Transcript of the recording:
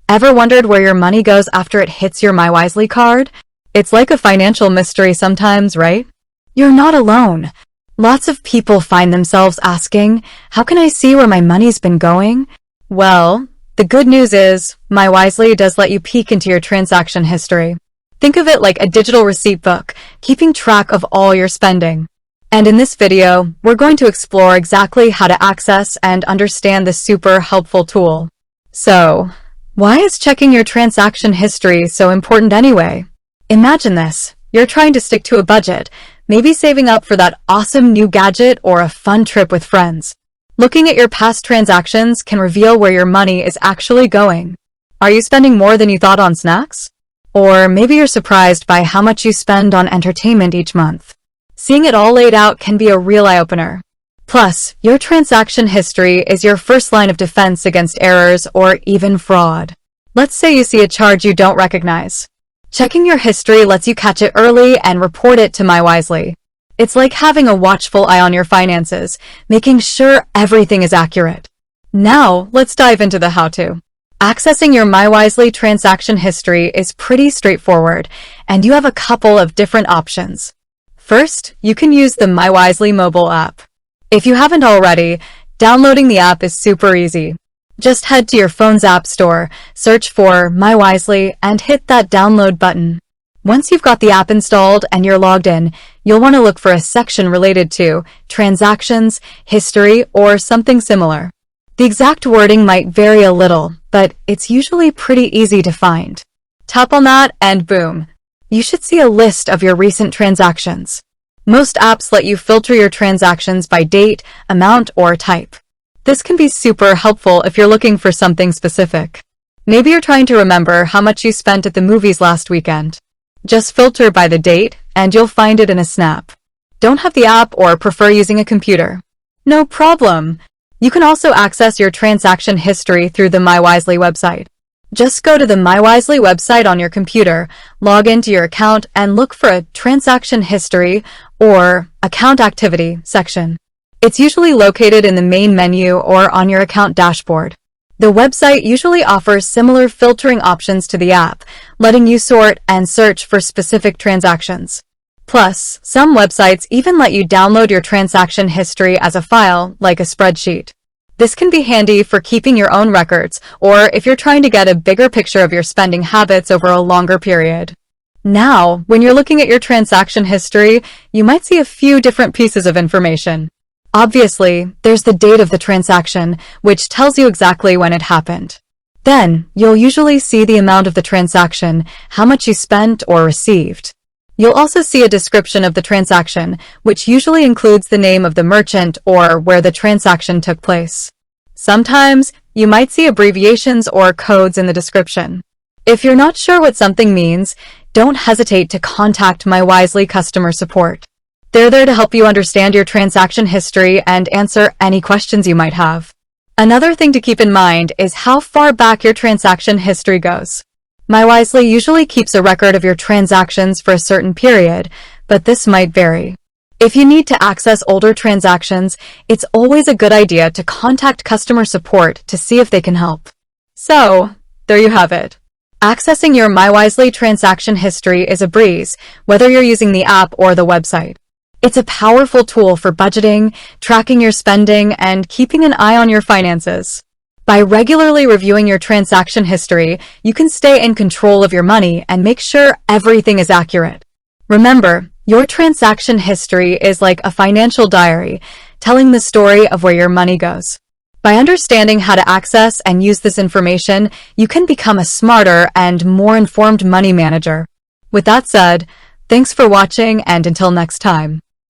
Ever wondered where your money goes after it hits your mywisely card? It's like a financial mystery sometimes, right? You're not alone. Lots of people find themselves asking, how can I see where my money's been going? Well, the good news is, mywisely does let you peek into your transaction history. Think of it like a digital receipt book, keeping track of all your spending. And in this video, we're going to explore exactly how to access and understand this super helpful tool. So, why is checking your transaction history so important anyway? Imagine this. You're trying to stick to a budget, maybe saving up for that awesome new gadget or a fun trip with friends. Looking at your past transactions can reveal where your money is actually going. Are you spending more than you thought on snacks? Or maybe you're surprised by how much you spend on entertainment each month. Seeing it all laid out can be a real eye-opener. Plus, your transaction history is your first line of defense against errors or even fraud. Let's say you see a charge you don't recognize. Checking your history lets you catch it early and report it to mywisely. It's like having a watchful eye on your finances, making sure everything is accurate. Now, let's dive into the how-to. Accessing your mywisely transaction history is pretty straightforward, and you have a couple of different options. First, you can use the mywisely mobile app. If you haven't already, downloading the app is super easy. Just head to your phone's app store, search for mywisely, and hit that download button. Once you've got the app installed and you're logged in, you'll want to look for a section related to transactions, history, or something similar. The exact wording might vary a little, but it's usually pretty easy to find. Tap on that and boom, you should see a list of your recent transactions. Most apps let you filter your transactions by date, amount, or type. This can be super helpful if you're looking for something specific. Maybe you're trying to remember how much you spent at the movies last weekend. Just filter by the date, and you'll find it in a snap. Don't have the app or prefer using a computer? No problem. You can also access your transaction history through the mywisely website. Just go to the mywisely website on your computer, log into your account, and look for a transaction history or account activity section. It's usually located in the main menu or on your account dashboard. The website usually offers similar filtering options to the app, letting you sort and search for specific transactions. Plus, some websites even let you download your transaction history as a file, like a spreadsheet. This can be handy for keeping your own records, or if you're trying to get a bigger picture of your spending habits over a longer period. Now, when you're looking at your transaction history, you might see a few different pieces of information. Obviously, there's the date of the transaction, which tells you exactly when it happened. Then, you'll usually see the amount of the transaction, how much you spent or received. You'll also see a description of the transaction, which usually includes the name of the merchant or where the transaction took place. Sometimes, you might see abbreviations or codes in the description. If you're not sure what something means, don't hesitate to contact mywisely customer support. They're there to help you understand your transaction history and answer any questions you might have. Another thing to keep in mind is how far back your transaction history goes. mywisely usually keeps a record of your transactions for a certain period, but this might vary. If you need to access older transactions, it's always a good idea to contact customer support to see if they can help. So, there you have it. Accessing your mywisely transaction history is a breeze, whether you're using the app or the website. It's a powerful tool for budgeting, tracking your spending, and keeping an eye on your finances. By regularly reviewing your transaction history, you can stay in control of your money and make sure everything is accurate. Remember, your transaction history is like a financial diary, telling the story of where your money goes. By understanding how to access and use this information, you can become a smarter and more informed money manager. With that said, thanks for watching, and until next time.